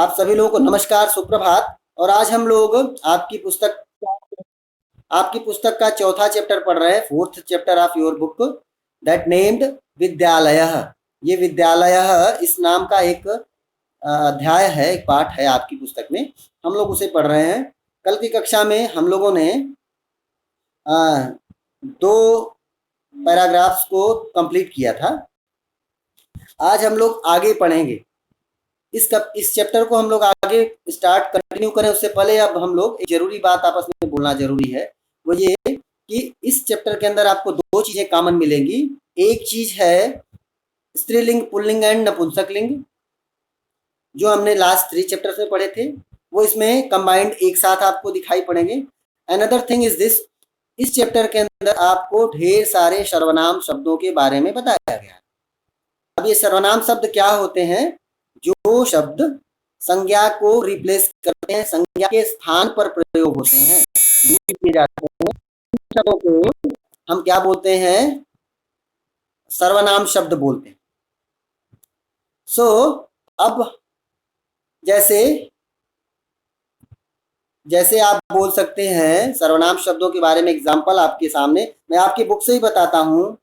आप सभी लोगों को नमस्कार, सुप्रभात। और आज हम लोग आपकी पुस्तक का चौथा चैप्टर पढ़ रहे हैं, fourth chapter of your book, that named विद्यालयः। ये विद्यालयः इस नाम का एक अध्याय है, एक पाठ है आपकी पुस्तक में। हम लोग उसे पढ़ रहे हैं। कल की कक्षा में हम लोगों ने अ, दो पैराग्राफ्स को कंप्लीट किया था। आज हम लोग आगे पढ़ेंगे। इस चैप्टर को हम लोग आगे स्टार्ट कंटिन्यू करें उससे पहले अब हम लोग एक जरूरी बात आपस में बोलना जरूरी है। वो ये कि इस चैप्टर के अंदर आपको दो चीजें कॉमन मिलेंगी। एक चीज है स्त्रीलिंग, पुल्लिंग एंड नपुंसकलिंग, जो हमने लास्ट 3 चैप्टर्स में पढ़े थे, वो इसमें कंबाइंड एक साथ आपको दिखाई पड़ेंगे। अनदर थिंग इज दिस, इस चैप्टर के अंदर आपको ढेर सारे सर्वनाम शब्दों के बारे में बताया गया है। अब ये सर्वनाम शब्द क्या होते हैं? जो शब्द संज्ञा को रिप्लेस करते हैं, संज्ञा के स्थान पर प्रयोग होते हैं, यूज किए जाते हैं, शब्दों को हम क्या बोलते हैं? सर्वनाम शब्द बोलते हैं। सो अब जैसे जैसे आप बोल सकते हैं सर्वनाम शब्दों के बारे में, एग्जांपल आपके सामने मैं आपकी बुक से ही बताता हूं।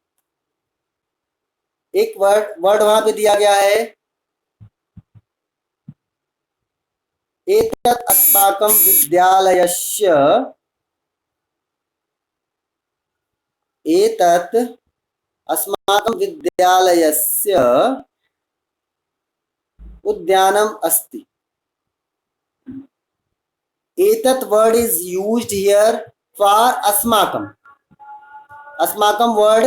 एक वर्ड वहां पे दिया गया है, एतत् अस्माकं विद्यालयस्य, एतत् अस्माकं विद्यालयस्य उद्यानम् अस्ति। एतत् word is used here for अस्माकं। अस्माकं वर्ड,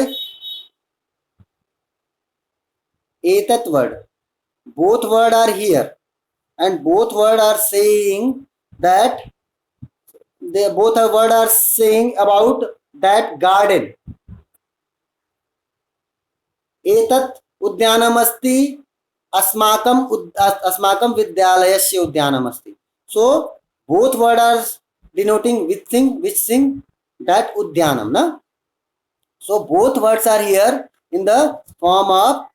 एतत् word, both word are here and both word are saying that they both are word are saying about that garden. एतत् उद्यानम् अस्ति, अस्माकं विद्यालयस्य उद्यानम् अस्ति। So both word are denoting which thing? That udyanam, na? So both words are here in the form of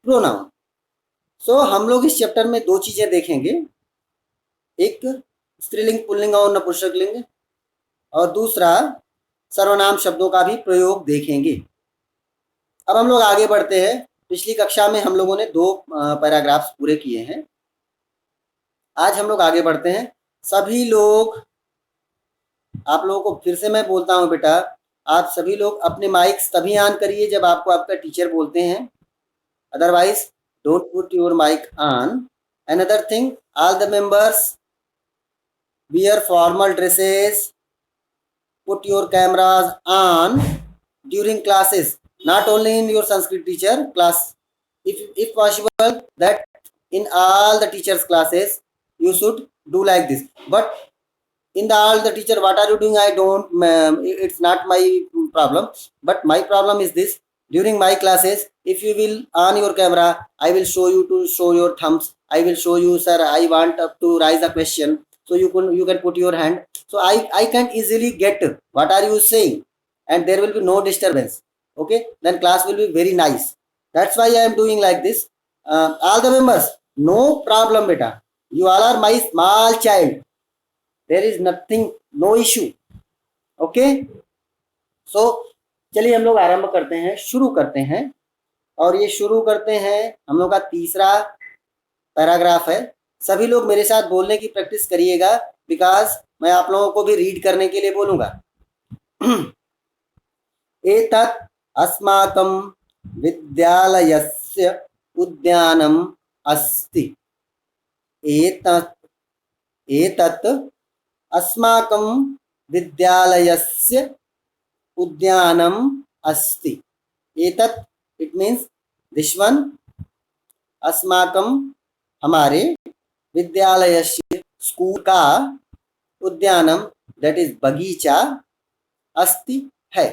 pronoun. So हम लोग इस चैप्टर में दो चीजें देखेंगे, एक स्त्रीलिंग, पुल्लिंग और नपुंसकलिंग, और दूसरा सर्वनाम शब्दों का भी प्रयोग देखेंगे। अब हम लोग आगे बढ़ते हैं। पिछली कक्षा में हम लोगों ने 2 पैराग्राफ्स पूरे किए हैं। आज हम लोग आगे बढ़ते हैं। सभी लोग, आप लोगों को फिर से मैं बोलता हूं बेटा, आप सभी लोग अपने माइक्स तभी ऑन करिए जब आपको आपका टीचर बोलते हैं, otherwise don't put your mic on. Another thing, all the members wear formal dresses, put your cameras on during classes, not only in your Sanskrit teacher class, if possible that in all the teachers classes you should do like this. But in the all the teacher, what are you doing? I don't, it's not my problem, but my problem is this: during my classes, if you will on your camera, I will show you to show your thumbs, I will show you, sir, I want to raise a question, so you can put your hand, so I can easily get what are you saying, and there will be no disturbance. Okay, then class will be very nice. That's why I am doing like this. All the members, no problem beta, you all are my small child, there is nothing, no issue. Okay, so चलिए हम लोग आरंभ करते हैं, शुरू करते हैं। और ये शुरू करते हैं, हम लोग का तीसरा पैराग्राफ है। सभी लोग मेरे साथ बोलने की प्रैक्टिस करिएगा, बिकॉज मैं आप लोगों को भी रीड करने के लिए बोलूंगा। एतत् अस्माकं विद्यालयस्य उद्यानम् अस्ति। एतत् अस्माकं विद्यालयस्य उद्यानम् अस्ति। एतत्, इट मीन्स दिस वन, अस्माकं हमारे, विद्यालयस्य स्कूल का, उद्यानम दैट इज बगीचा, अस्ति है।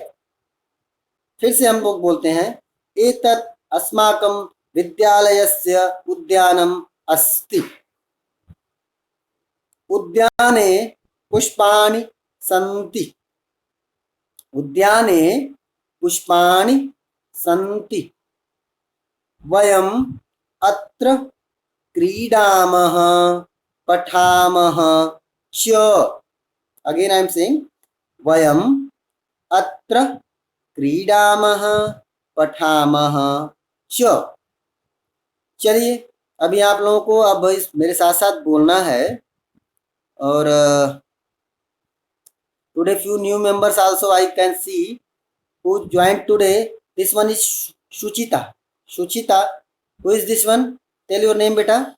फिर से हम लोग बोलते हैं, एतत् अस्माकं विद्यालयस्य उद्यानम् अस्ति। उद्याने पुष्पाणि सन्ति। उद्याने पुष्पाणि सन्ति। वयम् अत्र क्रीडामः पठामः च अगेन आई एम सेइंग वयम अत्र क्रीडामः पठामः च चलिए अभी आप लोगों को अब मेरे साथ साथ बोलना है और today few new members also I can see who joined today. This one is Shuchita. Shuchita, who is this one? Tell your name beta.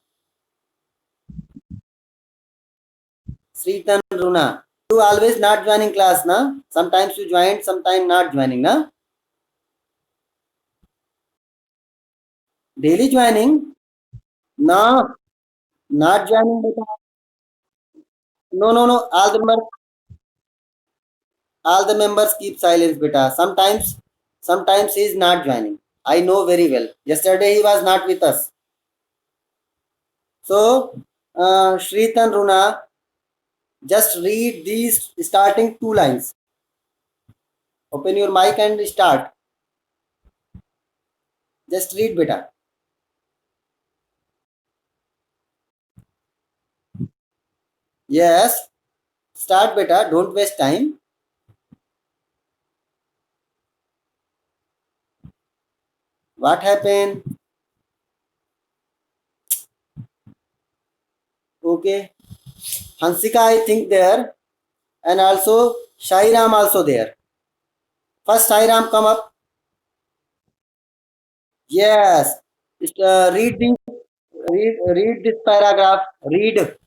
Sritan Runa. You always not joining class na? Sometimes you join, sometimes not joining na? Daily joining? No, not joining beta. No, no, no. All the members keep silence beta. Sometimes he is not joining. I know very well. Yesterday he was not with us. So Sritan Runa, just read these starting two lines. Open your mic and start. Just read beta. Yes. Start beta. Don't waste time. What happened? Okay. Hansika I think there. And also Shairam also there. First Shairam come up. Yes. Read this paragraph. Read.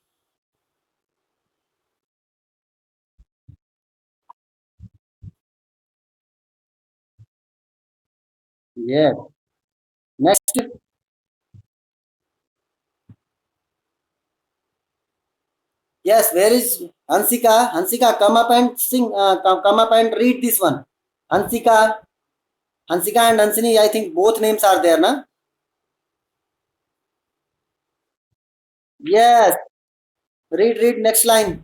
Yes. Next. Yes. Where is Hansika? Hansika, come up and sing. Come up and read this one. Hansika. Hansika and Hansini, I think both names are there, na? Yes. Read next line.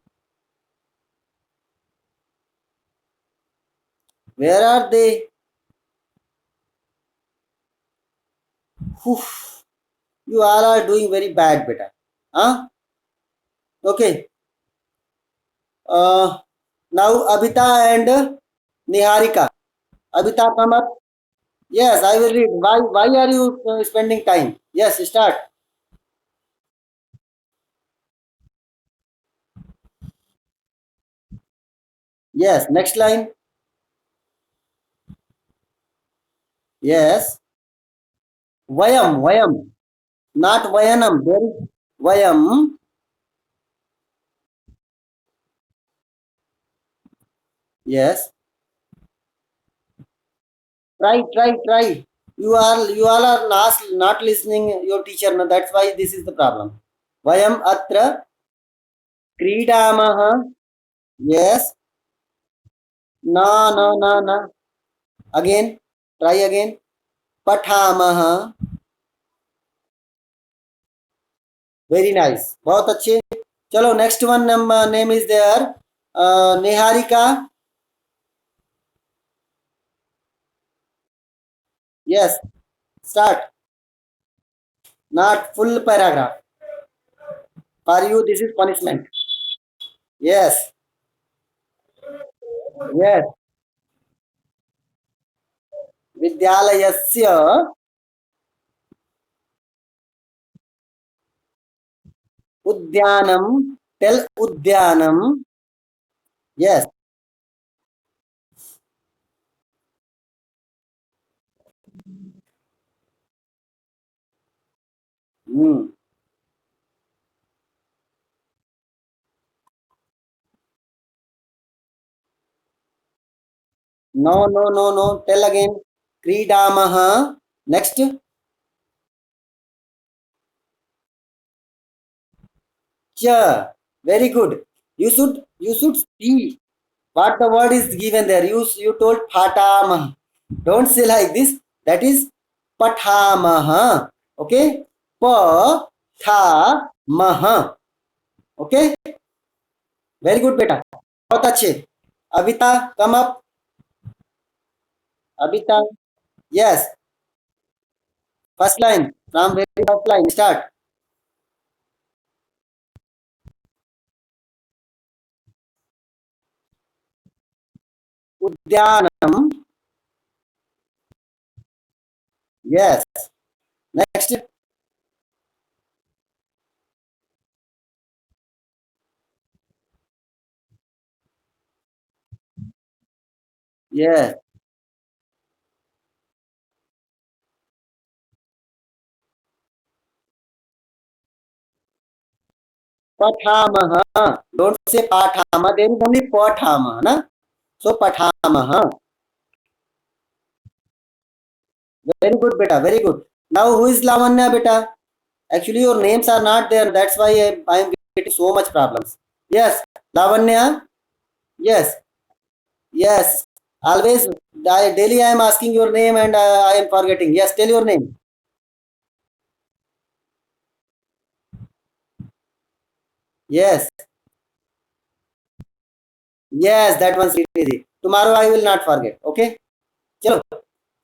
Where are they? Whew. You all are doing very bad, beta. Huh? Okay. Uh, now Abhita and Niharika. Abhita, come up. Yes, I will read. Why are you spending time? Yes, start. Yes, next line. Yes. Vayam. Not Vayanam. There is Vayam. Yes. Try. You all are not listening your teacher. No, that's why this is the problem. Vayam atra क्रीडामः. Yes. No. Again. Try again. पठामः. Very nice. बहुत अच्छे. चलो next one name is there. Niharika. Yes. Start. Not full paragraph. For you this is punishment. Yes. Yes. विद्यालयस्य उद्यानं. Tell उद्यानं. Yes. Hmm. No. Tell again. क्रीडामः. Next. Cha. Very good. You should see what the word is given there. You told patamah. Don't say like this. That is pathamah. Okay. Pa tha mah. Okay. Very good beta. बहुत अच्छे. Abita, come up. Abita. Yes. First line. From very first line. Start. Udyanam. Yes. Next. Yes. Pathamah. Don't say Pathamah. There is only Pathamah, na? So Pathamah. Very good, beta. Very good. Now who is Lavanya, beta? Actually, your names are not there. That's why I am getting so much problems. Yes, Lavanya. Yes, yes. Always, daily I am asking your name and I am forgetting. Yes, tell your name. Yes, yes. That one's easy. Tomorrow I will not forget. Okay. चलो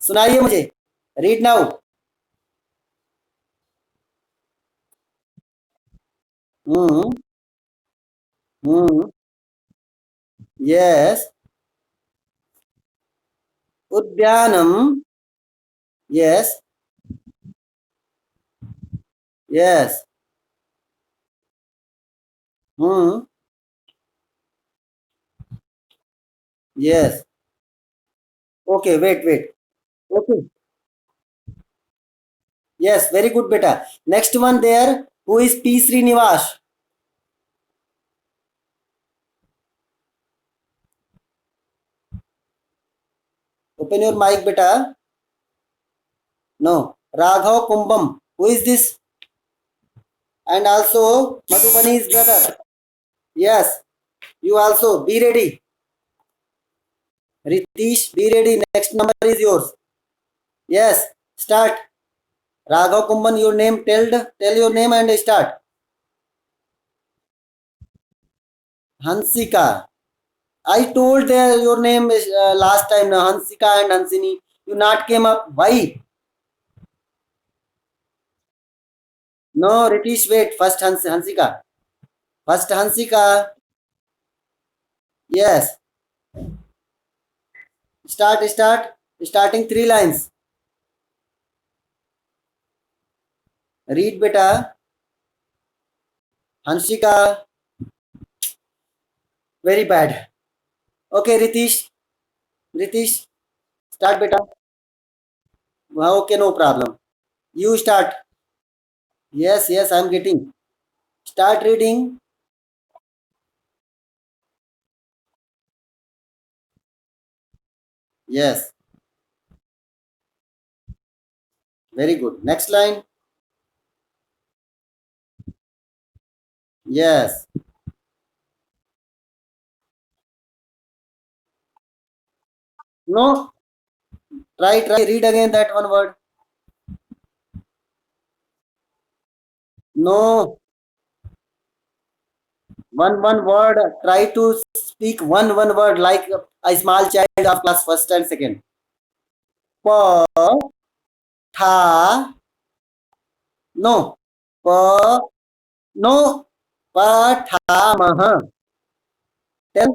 सुनाइए मुझे. Read now. Hmm. Hmm. Yes. Udyanam. Yes. Yes. Hmm. Yes. Okay. Wait. Wait. Okay. Yes, very good, beta. Next one there, who is P. Srinivas? Open your mic, beta. No. Raghav Kumbam. Who is this? And also Madhubani's brother. Yes. You also be ready. Ritish, be ready. Next number is yours. Yes. Start. Raghav Kumban, your name. Tell your name and start. Hansika. I told your name is last time. Now Hansika and Hansini. You not came up. Why? No, Ritish, wait. First Hansika. First Hansika. Yes. Start. Starting three lines. Read beta. Hansika. Very bad. Okay, Ritish. Ritish. Start beta. Okay, no problem. You start. Yes, I'm getting. Start reading. Yes. Very good. Next line. Yes. No. Try. Read again that one word. No. One word. Try to speak one word like a small child of class first and second. Pa, tha, no. Pa, no. Pathamah. Tell.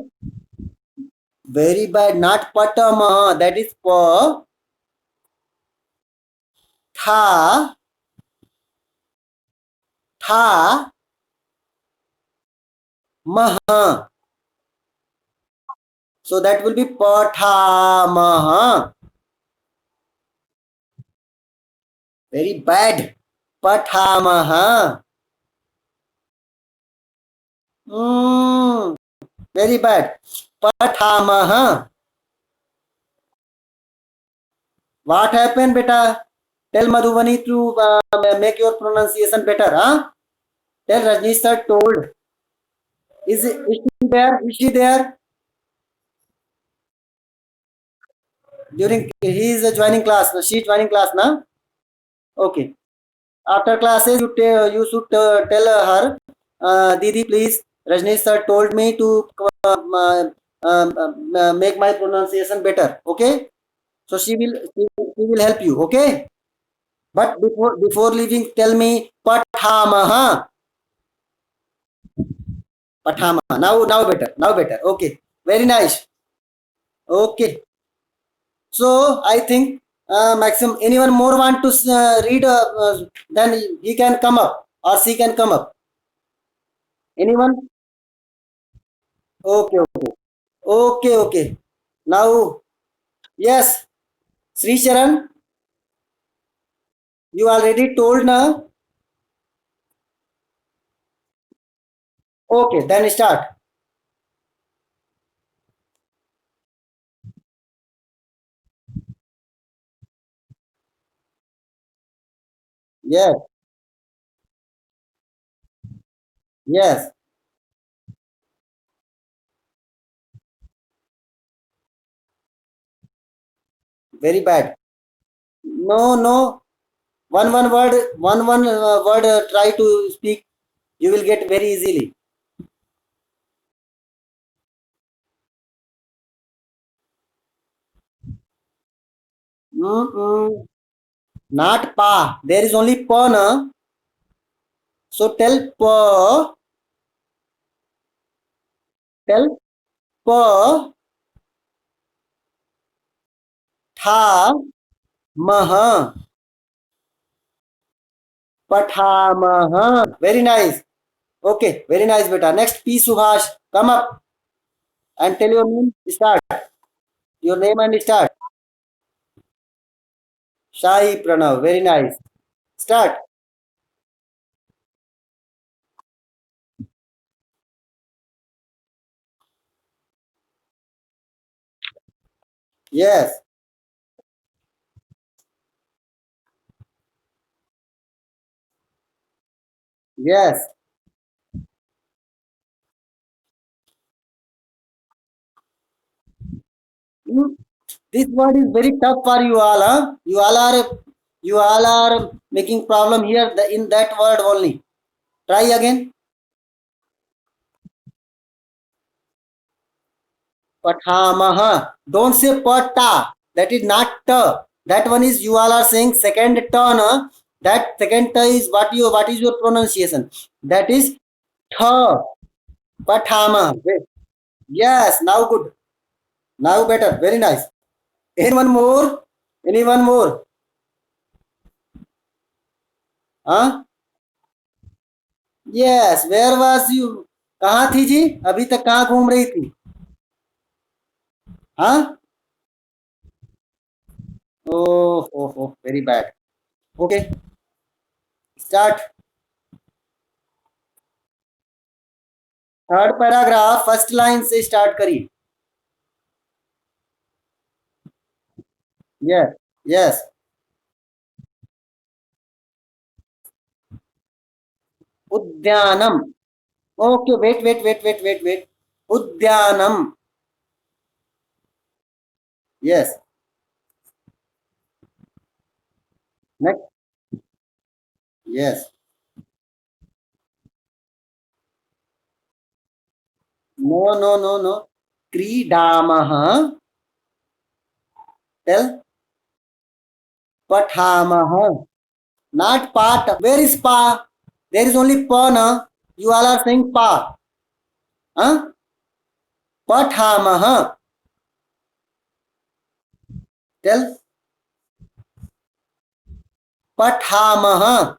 Very bad. Not patamah. That is pa, tha, tha, maha. So that will be pathamah. Very bad. Pathamah. Mm, very bad. Pathamah. What happened, beta? Tell Madhubani to make your pronunciation better, huh? Tell Rajnish sir told. Is she there? Is she there? During he is joining class. She joining class now. Okay. After classes, you should tell her, Didi, please. Rajneesh sir told me to make my pronunciation better. Okay. So she will help you. Okay. But before leaving, tell me Pathamaha. Pathamaha. Now better. Now better. Okay. Very nice. Okay. So I think maximum anyone more want to read, then he can come up or she can come up. Anyone? Okay, okay, okay, okay. Now, yes, Sri Sharan, you already told now. Okay, then start. Yes, yes, very bad. No, no. One word, one word. Try to speak. You will get very easily. Mm-mm. Not pa. There is only pa na. So tell pa. Tell pa. Tha. Maha. Pathamaha. Very nice. Okay, very nice, beta. Next, P. Subhash. Come up and tell your name. Start. Your name and start. Shahi Pranav. Very nice. Start. Yes. Yes. Hmm. This word is very tough for you all, huh? You all are making problem here in that word only. Try again. Patamaha. Don't say pata. That is not ta. That one is you all are saying second ta na. That second ta is what is your pronunciation? That is tha. Patama. Yes, now good. Now better. Very nice. Anyone more? Anyone more? Huh? Yes, where was you? कहाँ थी जी? अभी तक कहाँ घूम रही थी? हाँ? Oh, very bad. Okay, start. Third paragraph first line से स्टार्ट करिए. Yes, yes. उद्यानम. Okay, wait. उद्यानम. यस. नेक्स्ट. यस. नो. क्रीडामः. टेल. पठामः. Not part. Where is pa? There is only pa na. You all are saying pa. Huh? Pathamah. Tell. Pathamah.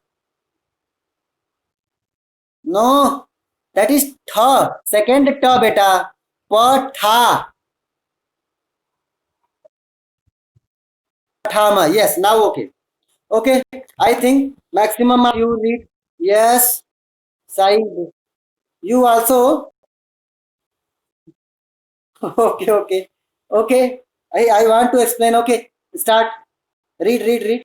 No. That is tha. Second ta beta. Patha. Pathama. Yes. Now okay. Okay. I think maximum of you read. Yes. Sai. You also. Okay. Okay. I want to explain. Okay. Start. Read.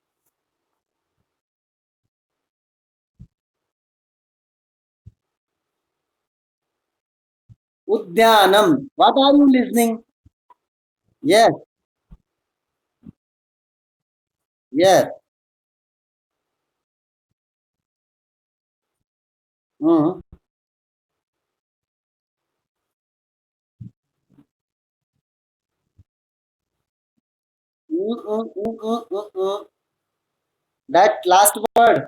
Udyanam. What are you listening? Yes. Yes. Mm. Mm. That last word.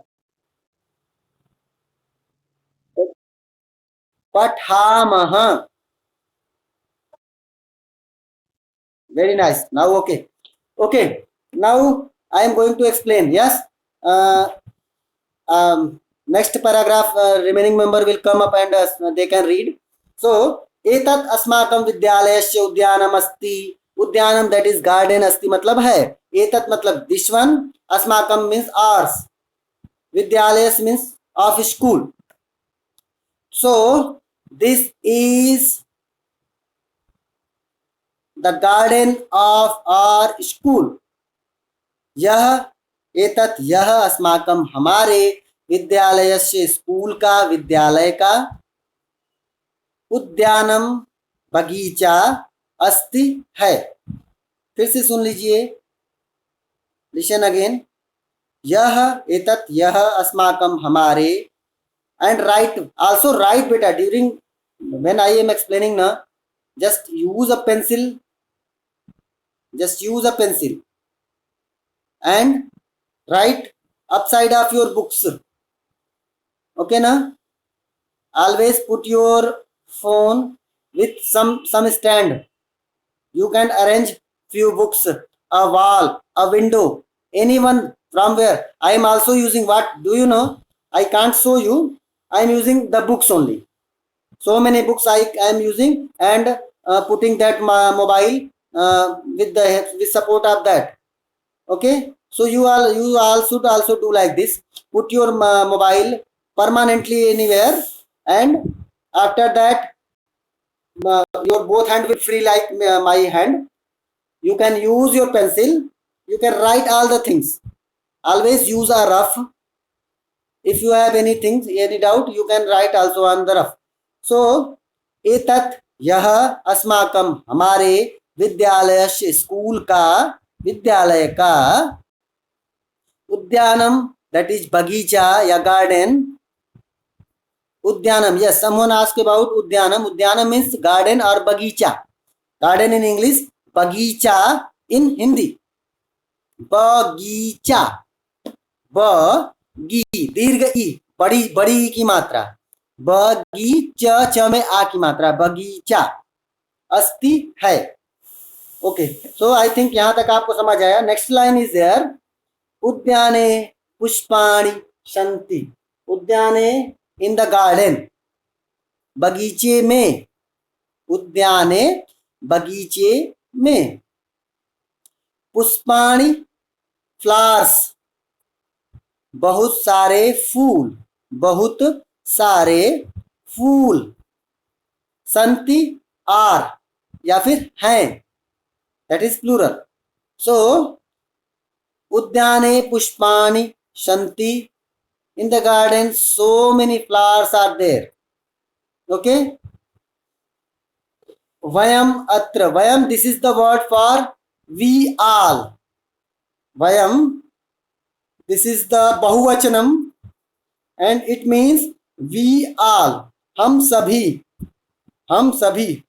Pathamah. Very nice. Now, okay. Okay. Now I am going to explain. Yes. Uh, Next paragraph, remaining member will come up and they can read. So, एतत् अस्माकं विद्यालयस्य उद्यानम् अस्ति. उद्यानम that is garden अस्ति मतलब है. एतत् मतलब this one. अस्माकं means ours. Vidyalaya means of school. So, this is the garden of our school. यह एतत् यह अस्माकं हमारे विद्यालय से स्कूल का विद्यालय का उद्यानम बगीचा अस्ति है. फिर से सुन लीजिए. Listen again. यह एतत् यह अस्माकं हमारे and write also write beta during when I am explaining na just use a pencil and write upside of your books. Okay na. Always put your phone with some stand. You can arrange few books, a wall, a window, anyone from where. I am also using, what do you know, I can't show you. I am using the books only. So many books I am using and putting that mobile with support of that. Okay. So you all should also do like this. Put your mobile permanently anywhere, and after that your both hand will free like my hand. You can use your pencil. You can write all the things. Always use a rough. If you have anything, any doubt, you can write also on the rough. So, एतत् यह अस्माकं हमारे विद्यालय से school का विद्यालय का उद्यानम that is बगीचा या garden. Udyanam, yes, someone asked about Udyanam. Udyanam means garden or bagicha. Garden in English, bagicha in Hindi. Bagicha. बगी दीर्घ ई, बड़ी बड़ी की मात्रा. बगीचा च में आ की मात्रा. बगीचा अस्ति है. ओके. सो आई थिंक यहां तक आपको समझ आया. Next line is there. उद्याने पुष्पाणि सन्ति. उद्याने इन द गार्डन. बगीचे में. उद्याने बगीचे में. पुष्पाणि फ्लावर्स. बहुत सारे फूल. बहुत सारे फूल. संति आर या फिर हैं. That is plural. सो उद्याने पुष्पाणि संति. In the garden so many flowers are there. Okay. Vayam atra. Vayam, this is the word for we all. Vayam, this is the bahuvachanam and it means we all. हम सभी. हम सभी.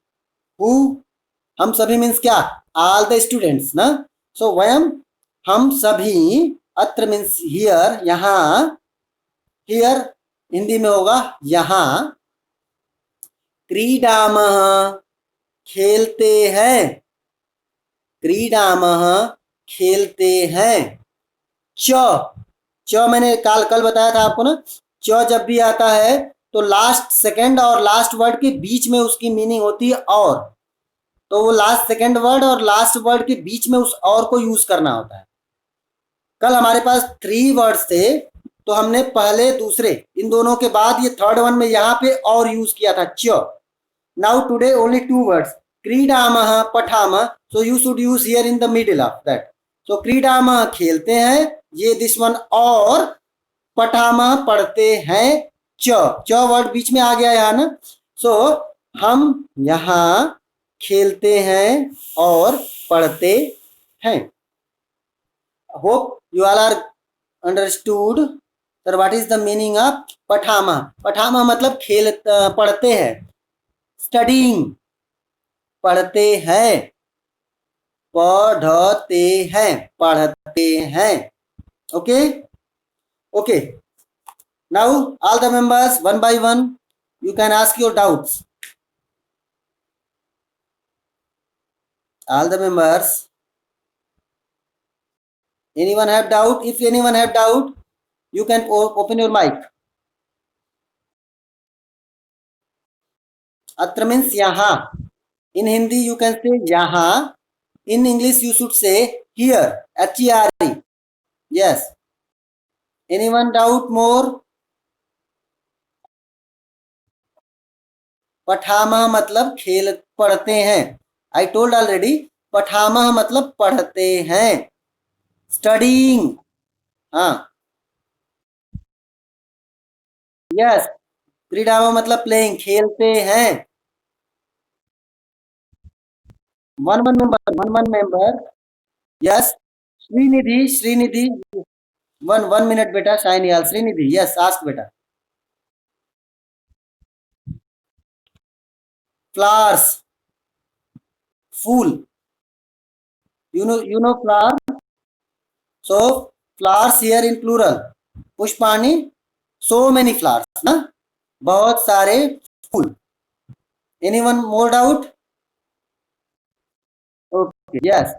Who? हम सभी means क्या? All the students ना. So vayam, हम सभी. अत्र means here, यहाँ. Here हिंदी में होगा यहाँ. क्रीडामः, खेलते हैं. क्रीडामः, खेलते हैं. च मैंने कल बताया था आपको ना. च जब भी आता है तो लास्ट सेकंड और लास्ट वर्ड के बीच में उसकी मीनिंग होती है और. तो वो लास्ट सेकंड वर्ड और लास्ट वर्ड के बीच में उस और को यूज करना होता है. कल हमारे पास 3 वर्ड्स थे तो हमने पहले दूसरे इन दोनों के बाद ये थर्ड वन में यहाँ पे और यूज किया था च. Now today only 2 words. क्रीडामः, पठामः. So you should use here in the middle of that. So क्रीडामः खेलते हैं, ये दिस वन, और पठामः पढ़ते हैं. च वर्ड बीच में आ गया यहाँ ना. सो हम यहाँ खेलते हैं और पढ़ते हैं. Hope you all are understood. Sir what is the meaning of पठामा. पठामा मतलब खेल पढ़ते हैं. स्टडीइंग, पढ़ते हैं. पढ़ते हैं, पढ़ते हैं. Okay. Okay. Now all the members one by one you can ask your doubts. All the members. Anyone have doubt? If anyone have doubt, you can open your mic. Atra means yaha. In Hindi, you can say yaha. In English, you should say here. H-E-R-E. Yes. Anyone doubt more? पठामा मतलब खेल पढ़ते हैं. I told already. पठामा मतलब पढ़ते हैं. Studying. हाँ. Yes. क्रीडामा मतलब playing, खेलते हैं. One member. Yes. Shrinidhi. One minute बेटा. शाइनियाल. श्रीनिधि. यस. आस्क बेटा. फ्लावर्स. फूल. You know flower. So flowers here in plural. पुष्पाणि. So many flowers ना. बहुत सारे फूल. Anyone more doubt? Okay. Yes.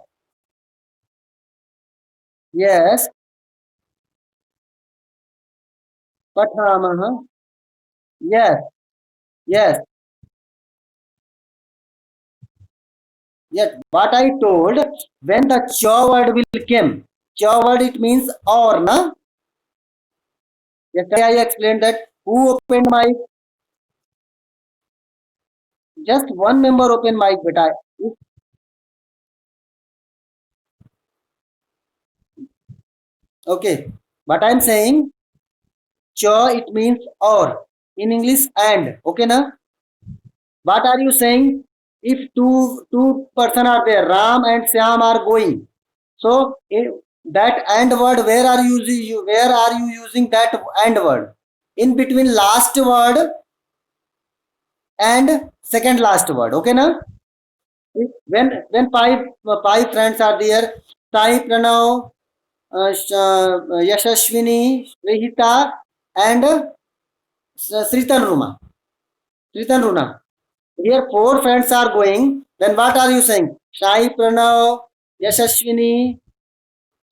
Pathamah. Yes. Yes. Yes. What I told, when the cha word will come, cha word it means or na. Yesterday I explained that. Who opened mic? Just one member open mic, beta. Okay. But I'm saying cha it means or. In English and. Okay na? What are you saying? If two person are there, Ram and Syam are going. So that and word, where are you using that and word? In between last word and second last word. Okay na? When five friends are there, Sai Pranav, Yashashwini, Rihita, and Sritan Ruma. Sritan Runa. Here four friends are going. Then what are you saying? Sai Pranav, Yashashwini,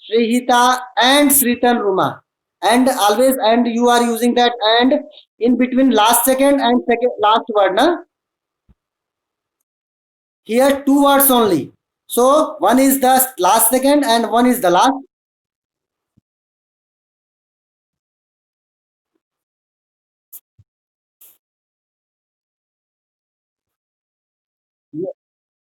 Srihita, and Sritan Ruma. And always and you are using that and in between last second and second last word, na? Here two words only. So one is the last second and one is the last.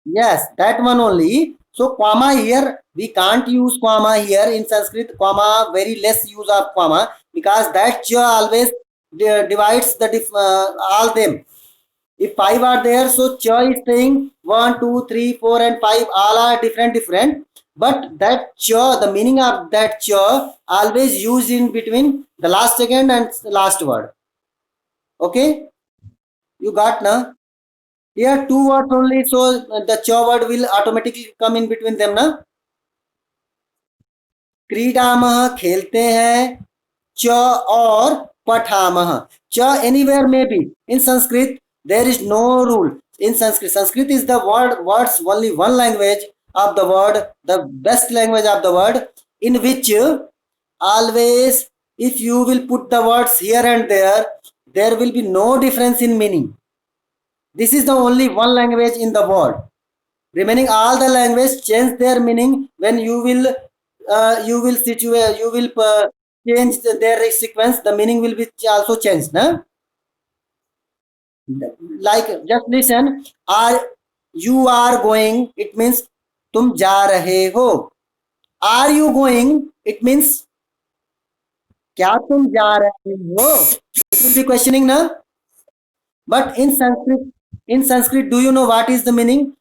Yes, that one only. So comma here, we can't use comma here in Sanskrit. Comma, very less use of comma because that cha always divides the all them. If five are there, so cha is saying 1, 2, 3, 4, and 5 all are different. But that cha, the meaning of that cha always used in between the last second and last word. Okay, you got na? Here two words only, so the cha word will automatically come in between them na. क्रीडामः खेलते हैं. च और पठामः. च anywhere may be. In Sanskrit there is no rule. In Sanskrit is the words only one language of the word, the best language of the word, in which always if you will put the words here and there will be no difference in meaning. This is the only one language in the world. Remaining all the language change their meaning when you will change their sequence. The meaning will be also changed. Na? Like just listen. You are going? It means तुम जा रहे हो. Are you going? It means क्या तुम जा रहे हो? It will be questioning na. But in Sanskrit, do you know what is the meaning?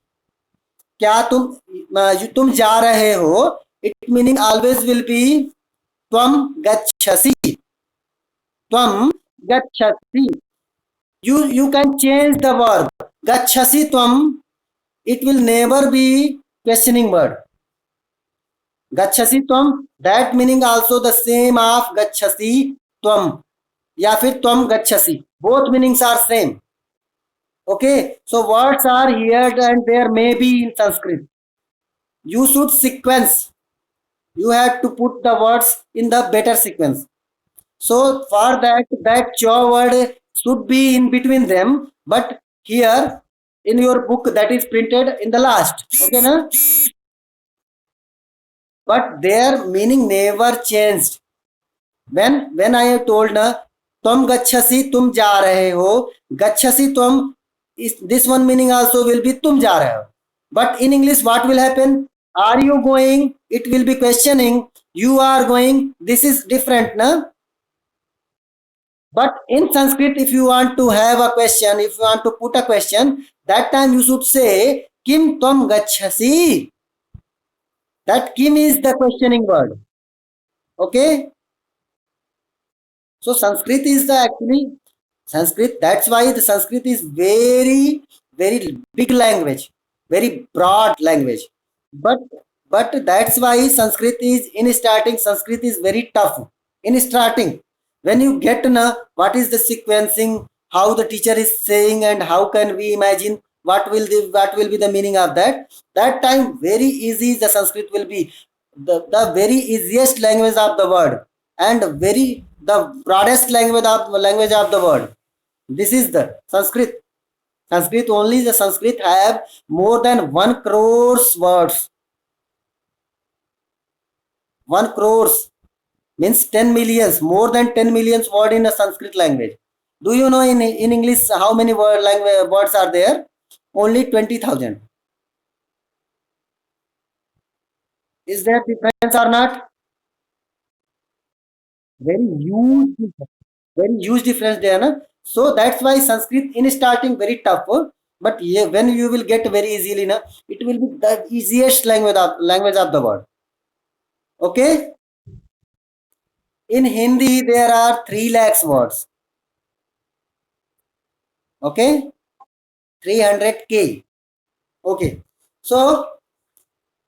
क्या तुम जा रहे हो? It meaning always will be त्वं गच्छसि. त्वं गच्छसि. You can change the verb. Gachhasi tvam. It will never be questioning word. Gachhasi tvam. That meaning also the same of gachhasi tvam. या फिर त्वम गच्छसि. Both meanings are same. Okay. So words are here and there may be in Sanskrit. you should sequence. You have to put the words in the better sequence. So for that your word should be in between them, but here in your book that is printed in the last. Okay, na? But their meaning never changed. When I told na, tum gachhasi, tum ja rahe ho, gachhasi tum, is this one meaning also will be tum ja rahe ho. But in English, what will happen? Are you going? It will be questioning. You are going. This is different, na? But in Sanskrit, if you want to have a question, if you want to put a question, that time you should say Kim Tvam Gachhasi. That Kim is the questioning word. Okay. So Sanskrit is the actually Sanskrit. That's why the Sanskrit is very big language, very broad language. But but that's why Sanskrit is in starting. Sanskrit is very tough in starting. When you get to know what is the sequencing, how the teacher is saying, and how can we imagine what will be the meaning of that. That time very easy the Sanskrit will be the very easiest language of the world and very the broadest language of the world. This is the Sanskrit. Sanskrit only the Sanskrit have more than 1 crores words. 1 crores means 10 millions, more than 10 millions word in a Sanskrit language. Do you know in English how many words are there? Only 20,000. Is there difference or not? Very huge, very huge difference there. Na? So that's why Sanskrit in starting very tough. But yeah, when you will get very easily, na, it will be the easiest language of the world. Okay. In Hindi, there are 3 lakhs words. Okay. 300K. Okay. So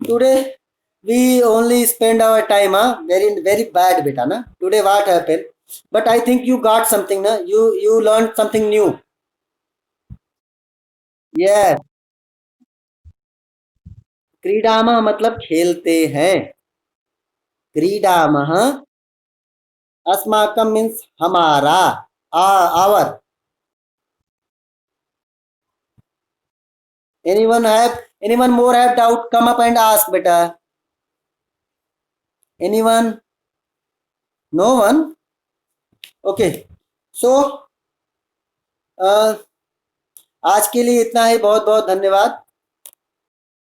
today we only spend our time, very bad beta, na. Today what happened? But I think you got something, na. You learned something new. Yes. क्रीडामः मतलब खेलते हैं. क्रीडामः अस्माकं means हमारा. Our. Anyone more have doubt? Come up and ask, beta. Anyone? No one? Okay. So आज के लिए इतना ही. बहुत बहुत धन्यवाद.